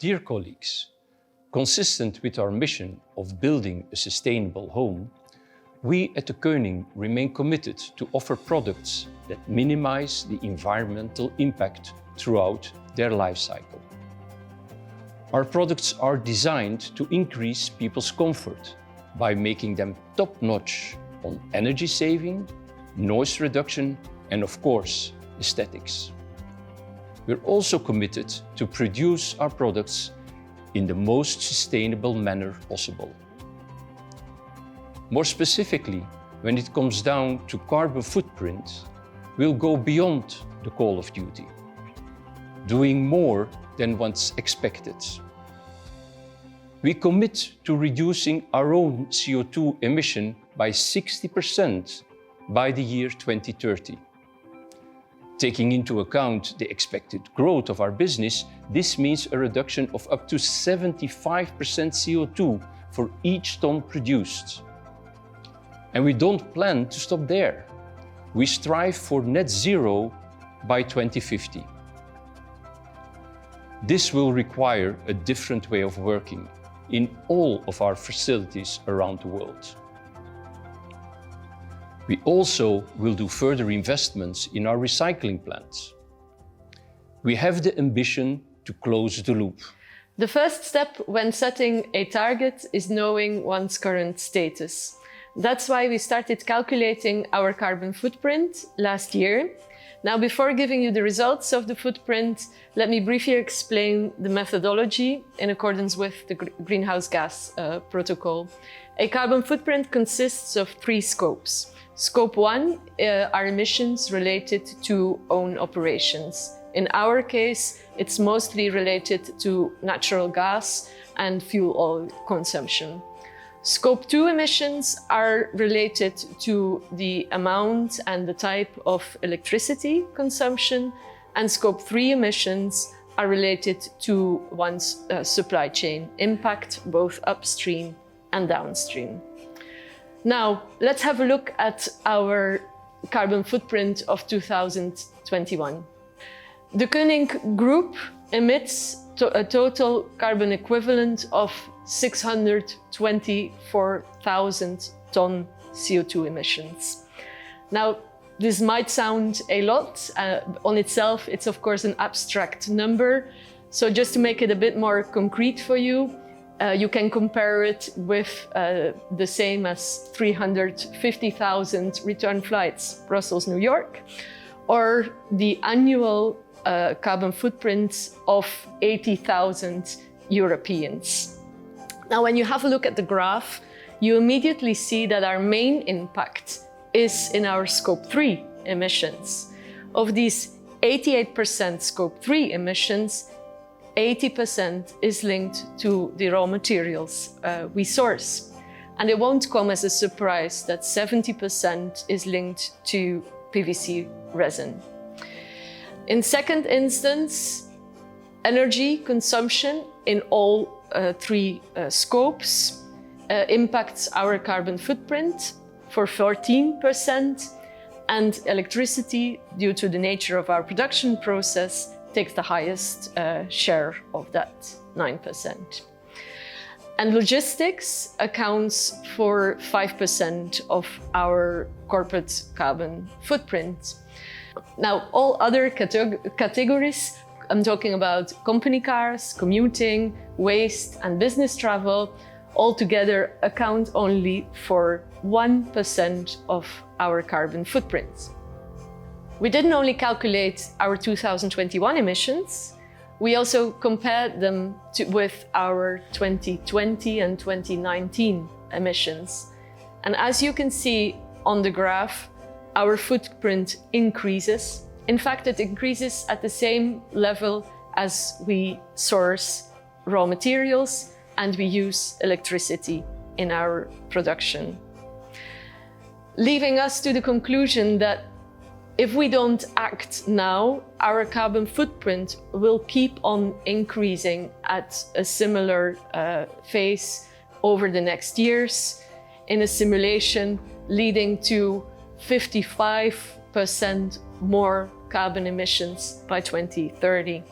Dear colleagues, consistent with our mission of building a sustainable home, we at the Koning remain committed to offer products that minimize the environmental impact throughout their life cycle. Our products are designed to increase people's comfort by making them top-notch on energy saving, noise reduction, and of course, aesthetics. We're also committed to produce our products in the most sustainable manner possible. More specifically, when it comes down to carbon footprint, we'll go beyond the call of duty, doing more than what's expected. We commit to reducing our own CO2 emission by 60% by the year 2030. Taking into account the expected growth of our business, this means a reduction of up to 75% CO2 for each ton produced. And we don't plan to stop there. We strive for net zero by 2050. This will require a different way of working in all of our facilities around the world. We also will do further investments in our recycling plants. We have the ambition to close the loop. The first step when setting a target is knowing one's current status. That's why we started calculating our carbon footprint last year. Now, before giving you the results of the footprint, let me briefly explain the methodology in accordance with the greenhouse gas protocol. A carbon footprint consists of 3 scopes. Scope 1 are emissions related to own operations. In our case, it's mostly related to natural gas and fuel oil consumption. Scope 2 emissions are related to the amount and the type of electricity consumption, and Scope 3 emissions are related to one's supply chain impact, both upstream and downstream. Now, let's have a look at our carbon footprint of 2021. The Koning Group emits a total carbon equivalent of 624,000 ton CO2 emissions. Now, this might sound a lot. On itself, it's of course an abstract number. So just to make it a bit more concrete for you, you can compare it with the same as 350,000 return flights, Brussels-New York, or the annual carbon footprint of 80,000 Europeans. Now, when you have a look at the graph, you immediately see that our main impact is in our Scope 3 emissions. Of these 88% Scope 3 emissions, 80% is linked to the raw materials we source. And it won't come as a surprise that 70% is linked to PVC resin. In second instance, energy consumption in all 3 scopes impacts our carbon footprint for 14%, and electricity, due to the nature of our production process, takes the highest share of that, 9%. And logistics accounts for 5% of our corporate carbon footprint. Now, all other categories, I'm talking about company cars, commuting, waste, and business travel, altogether account only for 1% of our carbon footprint. We didn't only calculate our 2021 emissions, we also compared them with our 2020 and 2019 emissions. And as you can see on the graph, our footprint increases. In fact, it increases at the same level as we source raw materials and we use electricity in our production. Leaving us to the conclusion that if we don't act now, our carbon footprint will keep on increasing at a similar phase over the next years in a simulation leading to 55% more carbon emissions by 2030.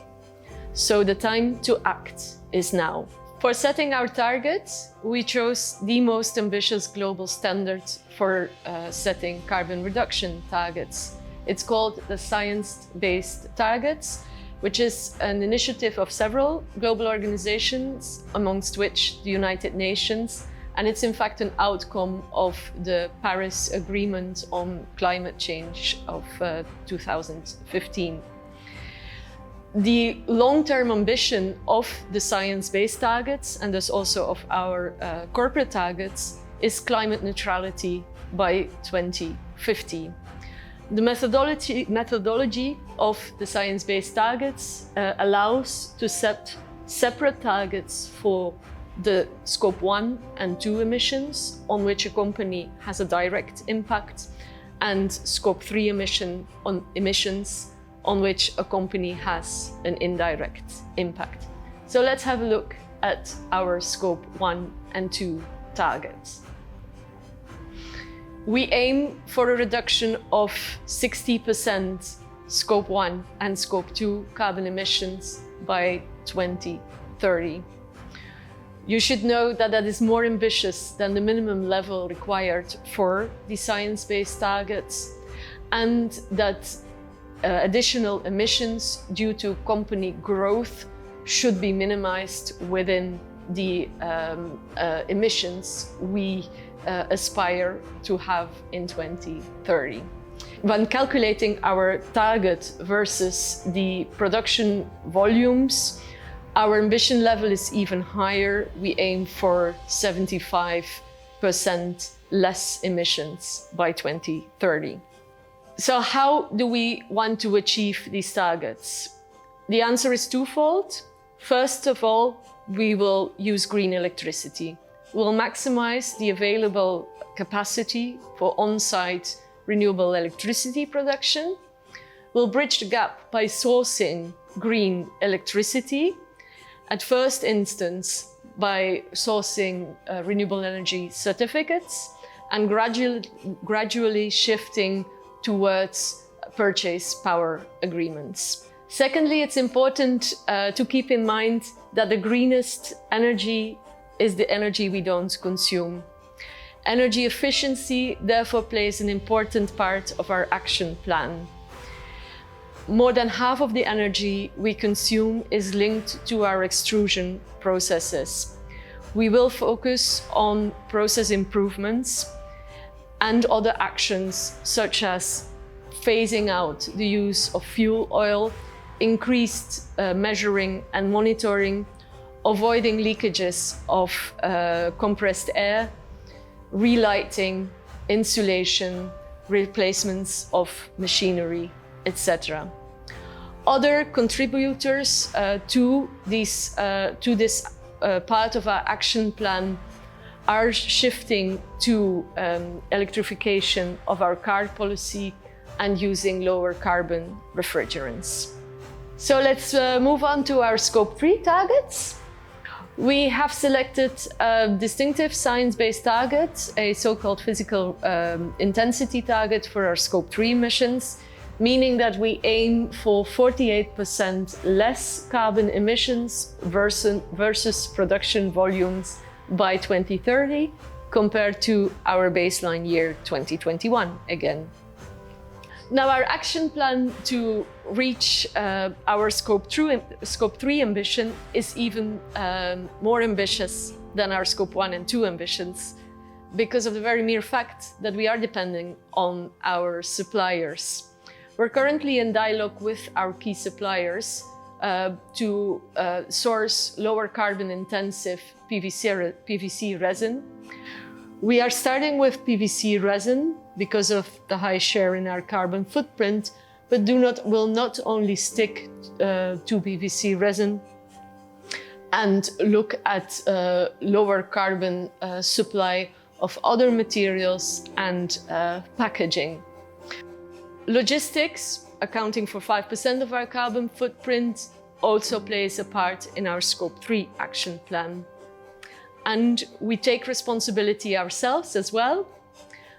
So the time to act is now. For setting our targets, we chose the most ambitious global standard for setting carbon reduction targets. It's called the Science-Based Targets, which is an initiative of several global organizations, amongst which the United Nations, and it's in fact an outcome of the Paris Agreement on Climate Change of 2015. The long-term ambition of the science-based targets, and thus also of our corporate targets, is climate neutrality by 2050. The methodology of the science-based targets allows to set separate targets for the Scope 1 and 2 emissions, on which a company has a direct impact, and Scope 3 emissions, on which a company has an indirect impact. So let's have a look at our Scope 1 and 2 targets. We aim for a reduction of 60% Scope 1 and Scope 2 carbon emissions by 2030. You should know that that is more ambitious than the minimum level required for the science-based targets, and that additional emissions due to company growth should be minimized within the emissions we aspire to have in 2030. When calculating our target versus the production volumes, our ambition level is even higher. We aim for 75% less emissions by 2030. So how do we want to achieve these targets? The answer is twofold. First of all, we will use green electricity. We'll maximize the available capacity for on-site renewable electricity production. We'll bridge the gap by sourcing green electricity, at first instance by sourcing renewable energy certificates, and gradually shifting towards purchase power agreements. Secondly, it's important to keep in mind that the greenest energy is the energy we don't consume. Energy efficiency therefore plays an important part of our action plan. More than half of the energy we consume is linked to our extrusion processes. We will focus on process improvements and other actions such as phasing out the use of fuel oil, increased measuring and monitoring, avoiding leakages of compressed air, relighting, insulation, replacements of machinery, etc. Other contributors to this part of our action plan are shifting to electrification of our car policy and using lower carbon refrigerants. So let's move on to our Scope 3 targets. We have selected a distinctive science-based target, a so-called physical intensity target for our Scope 3 emissions, meaning that we aim for 48% less carbon emissions versus production volumes by 2030, compared to our baseline year 2021 again. Now, our action plan to reach our Scope 3 ambition is even more ambitious than our Scope 1 and 2 ambitions, because of the very mere fact that we are depending on our suppliers. We're currently in dialogue with our key suppliers to source lower carbon intensive PVC resin. We are starting with PVC resin because of the high share in our carbon footprint, but will not only stick to PVC resin and look at lower carbon supply of other materials and packaging. Logistics, accounting for 5% of our carbon footprint, also plays a part in our Scope 3 action plan. And we take responsibility ourselves as well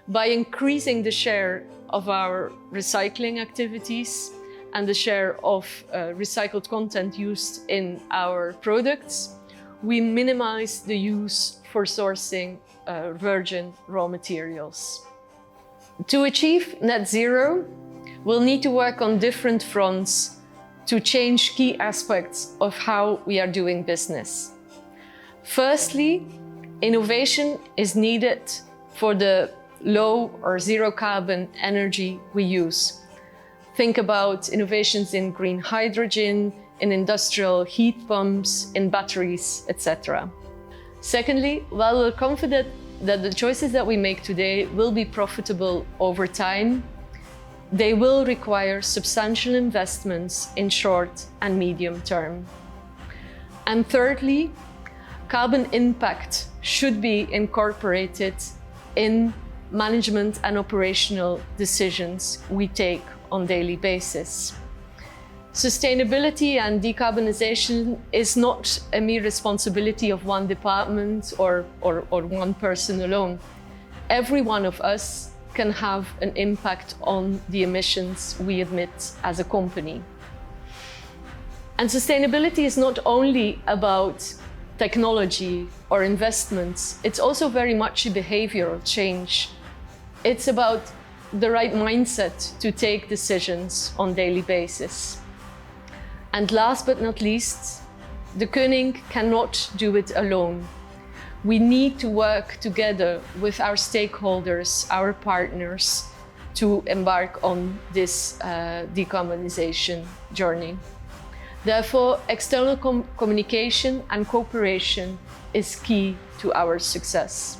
by increasing the share of our recycling activities and the share of recycled content used in our products, we minimize the use for sourcing virgin raw materials. To achieve net zero, we'll need to work on different fronts to change key aspects of how we are doing business. Firstly, innovation is needed for the low or zero carbon energy we use. Think about innovations in green hydrogen, in industrial heat pumps, in batteries, etc. Secondly, while we're confident that the choices that we make today will be profitable over time, they will require substantial investments in short and medium term. And thirdly, carbon impact should be incorporated in management and operational decisions we take on a daily basis. Sustainability and decarbonization is not a mere responsibility of one department or one person alone. Every one of us can have an impact on the emissions we emit as a company. And sustainability is not only about technology or investments, it's also very much a behavioral change. It's about the right mindset to take decisions on a daily basis. And last but not least, the Koning cannot do it alone. We need to work together with our stakeholders, our partners, to embark on this decarbonization journey. Therefore, external communication and cooperation is key to our success.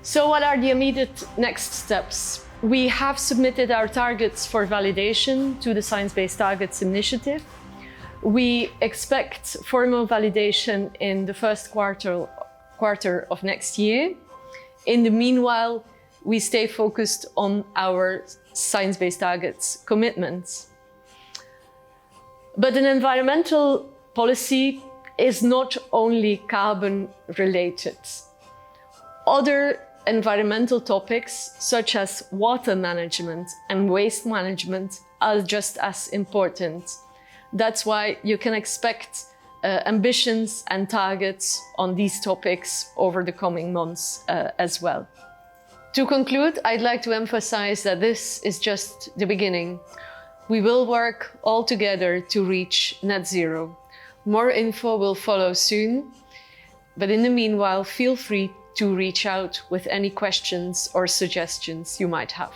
So what are the immediate next steps? We have submitted our targets for validation to the Science Based Targets initiative. We expect formal validation in the first quarter of next year. In the meanwhile, we stay focused on our Science-Based Targets commitments. But an environmental policy is not only carbon related. Other environmental topics, such as water management and waste management, are just as important. That's why you can expect ambitions and targets on these topics over the coming months as well. To conclude, I'd like to emphasize that this is just the beginning. We will work all together to reach net zero. More info will follow soon, but in the meanwhile, feel free to reach out with any questions or suggestions you might have.